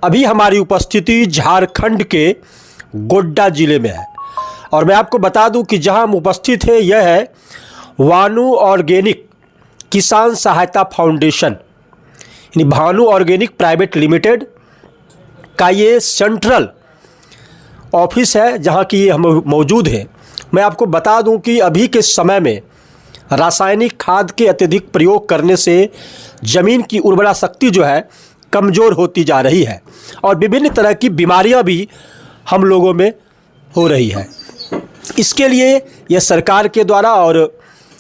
अभी हमारी उपस्थिति झारखंड के गोड्डा ज़िले में है और मैं आपको बता दूं कि जहां हम उपस्थित हैं यह है भानु ऑर्गेनिक किसान सहायता फाउंडेशन यानी भानु ऑर्गेनिक प्राइवेट लिमिटेड का ये सेंट्रल ऑफिस है जहां की हम मौजूद है। मैं आपको बता दूं कि अभी के समय में रासायनिक खाद के अत्यधिक प्रयोग करने से ज़मीन की उर्वरा शक्ति जो है कमज़ोर होती जा रही है और विभिन्न तरह की बीमारियां भी हम लोगों में हो रही है। इसके लिए यह सरकार के द्वारा और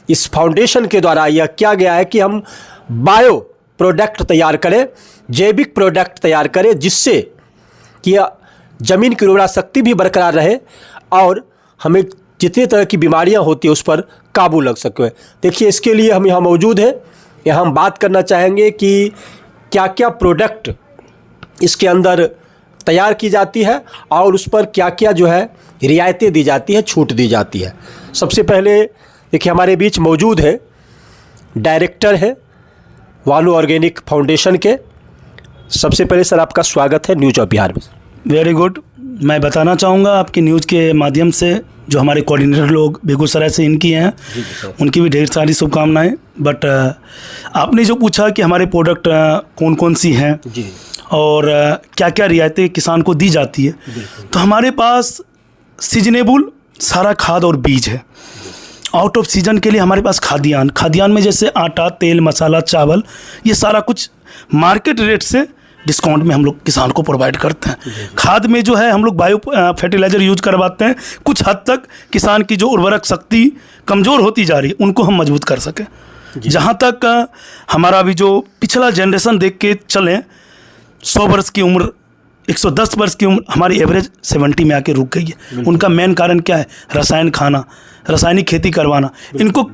इस फाउंडेशन के द्वारा यह किया गया है कि हम बायो प्रोडक्ट तैयार करें, जैविक प्रोडक्ट तैयार करें, जिससे कि ज़मीन की उर्वरा शक्ति भी बरकरार रहे और हमें जितनी तरह की बीमारियां होती हैं उस पर काबू लग सके। देखिए, इसके लिए हम यहाँ मौजूद हैं। यहाँ हम बात करना चाहेंगे कि क्या क्या प्रोडक्ट इसके अंदर तैयार की जाती है और उस पर क्या क्या जो है रियायतें दी जाती है, छूट दी जाती है। सबसे पहले देखिए, हमारे बीच मौजूद है डायरेक्टर है भानु ऑर्गेनिक फाउंडेशन के। सबसे पहले सर आपका स्वागत है न्यूज़ ऑफ बिहार में। Very good. मैं बताना चाहूँगा आपकी न्यूज़ के माध्यम से जो हमारे कोऑर्डिनेटर लोग बेगूसराय से इनकी हैं उनकी भी ढेर सारी शुभकामनाएं। बट आपने जो पूछा कि हमारे प्रोडक्ट कौन कौन सी हैं और क्या क्या रियायतें किसान को दी जाती है, तो हमारे पास सीजनेबल सारा खाद और बीज है। आउट ऑफ सीजन के लिए हमारे पास खाद्यान्न में जैसे आटा, तेल, मसाला, चावल, ये सारा कुछ मार्केट रेट से डिस्काउंट में हम लोग किसान को प्रोवाइड करते हैं। खाद में जो है हम लोग बायो फर्टिलाइज़र यूज करवाते हैं। कुछ हद तक किसान की जो उर्वरक शक्ति कमज़ोर होती जा रही है उनको हम मजबूत कर सकें। जहाँ तक हमारा भी जो पिछला जनरेशन देख के चलें, 100 वर्ष की उम्र, 110 वर्ष की उम्र, हमारी एवरेज 70 में आके रुक गई है। उनका मेन कारण क्या है? रसायन खाना, रासायनिक खेती करवाना। इनको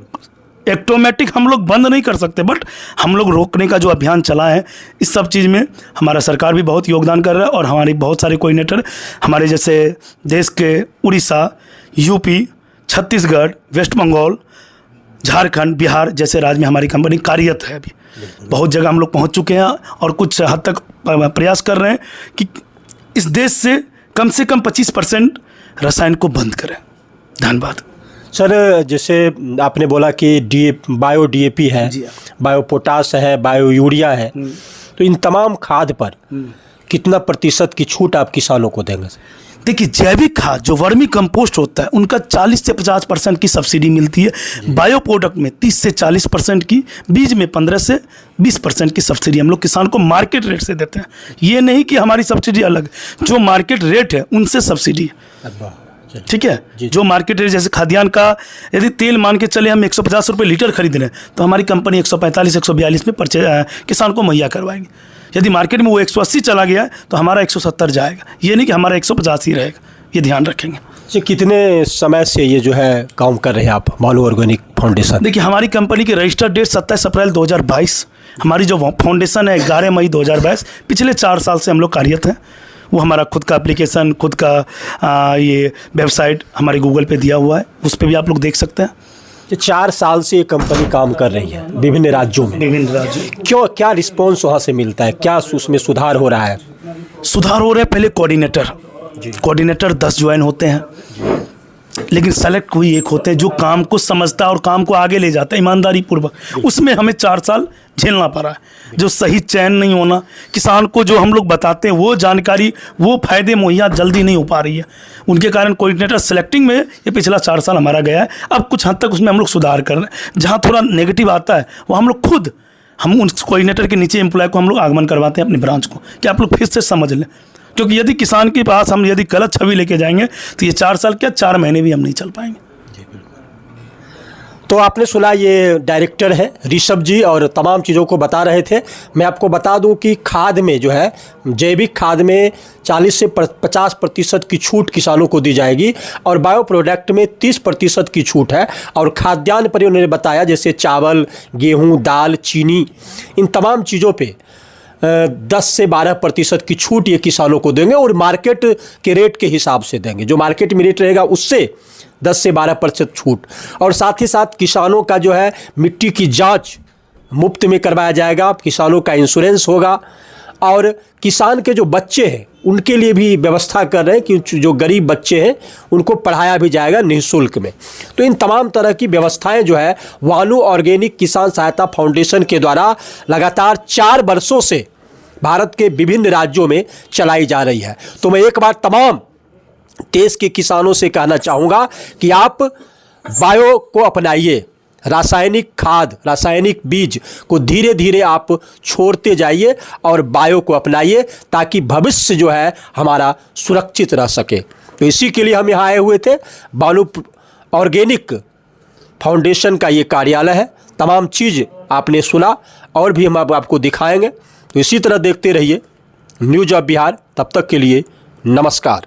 ऑटोमेटिक हम लोग बंद नहीं कर सकते, बट हम लोग रोकने का जो अभियान चला है, इस सब चीज़ में हमारा सरकार भी बहुत योगदान कर रहा है और हमारे बहुत सारे कोऑर्डिनेटर हमारे जैसे देश के उड़ीसा, यूपी, छत्तीसगढ़, वेस्ट बंगाल, झारखंड, बिहार जैसे राज्य में हमारी कंपनी कार्यरत है। अभी बहुत जगह हम लोग पहुंच चुके हैं और कुछ हद तक प्रयास कर रहे हैं कि इस देश से कम 25% रसायन को बंद करें। धन्यवाद सर। जैसे आपने बोला कि बायो डीएपी है, बायो पोटास है, बायो यूरिया है, तो इन तमाम खाद पर कितना प्रतिशत की छूट आप किसानों को देंगे? देखिए, जैविक खाद जो वर्मी कंपोस्ट होता है उनका 40 से 50% की सब्सिडी मिलती है। बायो प्रोडक्ट में 30 से 40% की, बीज में 15 से 20% की सब्सिडी हम लोग किसान को मार्केट रेट से देते हैं। ये नहीं कि हमारी सब्सिडी अलग, जो मार्केट रेट है उनसे सब्सिडी। ठीक है, जो मार्केट रेट, जैसे खाद्यान्न का यदि तेल मान के चले हम 150 रुपये लीटर खरीद रहे हैं तो हमारी कंपनी 145-142 में किसान को मुहैया करवाएगी। यदि मार्केट में वो 180 चला गया है तो हमारा 170 जाएगा। ये नहीं कि हमारा 150 ही रहेगा, ये ध्यान रखेंगे। जी, कितने समय से ये जो है काम कर रहे हैं आप भानु ऑर्गेनिक फाउंडेशन? देखिए, हमारी कंपनी की रजिस्टर डेट 27 अप्रैल 2022, हमारी जो फाउंडेशन है 11 मई 2022। पिछले 4 साल से हम लोग कार्यरत हैं। वो हमारा खुद का एप्लीकेशन, खुद का ये वेबसाइट हमारे गूगल पे दिया हुआ है, उस पर भी आप लोग देख सकते हैं। 4 साल से ये कंपनी काम कर रही है विभिन्न राज्यों में। क्यों, क्या रिस्पॉन्स वहाँ से मिलता है? क्या उसमें सुधार हो रहा है? सुधार हो रहा है। पहले कोऑर्डिनेटर 10 ज्वाइन होते हैं, लेकिन सेलेक्ट कोई एक होते हैं जो काम को समझता है और काम को आगे ले जाता है ईमानदारी पूर्वक। उसमें हमें 4 साल झेलना पड़ा है। जो सही चयन नहीं होना, किसान को जो हम लोग बताते हैं वो जानकारी, वो फायदे मुहैया जल्दी नहीं हो पा रही है, उनके कारण कोऑर्डिनेटर सेलेक्टिंग में ये पिछला 4 साल हमारा गया है। अब कुछ हद तक उसमें हम लोग सुधार कर रहे हैं। जहाँ थोड़ा नेगेटिव आता है वो हम लोग खुद, हम उन कोऑर्डिनेटर के नीचे एम्प्लॉय को हम लोग आगमन करवाते हैं अपनी ब्रांच को, कि आप लोग फिर से समझ लें। क्योंकि यदि किसान के पास हम यदि गलत छवि लेके जाएंगे तो ये 4 साल क्या 4 महीने भी हम नहीं चल पाएंगे। तो आपने सुना, ये डायरेक्टर है ऋषभ जी और तमाम चीज़ों को बता रहे थे। मैं आपको बता दूं कि खाद में जो है, जैविक खाद में 40 से 50% की छूट किसानों को दी जाएगी और बायो प्रोडक्ट में 30% की छूट है। और खाद्यान्न पर उन्होंने बताया जैसे चावल, गेहूँ, दाल, चीनी, इन तमाम चीज़ों पे 10 से 12% की छूट ये किसानों को देंगे और मार्केट के रेट के हिसाब से देंगे। जो मार्केट में रेट रहेगा उससे 10 से 12% छूट। और साथ ही साथ किसानों का जो है मिट्टी की जांच मुफ्त में करवाया जाएगा, किसानों का इंश्योरेंस होगा और किसान के जो बच्चे हैं उनके लिए भी व्यवस्था कर रहे हैं कि जो गरीब बच्चे हैं उनको पढ़ाया भी जाएगा निःशुल्क में। तो इन तमाम तरह की व्यवस्थाएं जो है वानू ऑर्गेनिक किसान सहायता फाउंडेशन के द्वारा लगातार 4 वर्षों से भारत के विभिन्न राज्यों में चलाई जा रही है। तो मैं एक बार तमाम देश के किसानों से कहना चाहूँगा कि आप बायो को अपनाइए, रासायनिक खाद, रासायनिक बीज को धीरे धीरे आप छोड़ते जाइए और बायो को अपनाइए ताकि भविष्य जो है हमारा सुरक्षित रह सके। तो इसी के लिए हम यहाँ आए हुए थे। वानू ऑर्गेनिक फाउंडेशन का ये कार्यालय है। तमाम चीज़ आपने सुना और भी हम आपको दिखाएंगे। तो इसी तरह देखते रहिए न्यूज़ ऑफ बिहार। तब तक के लिए नमस्कार।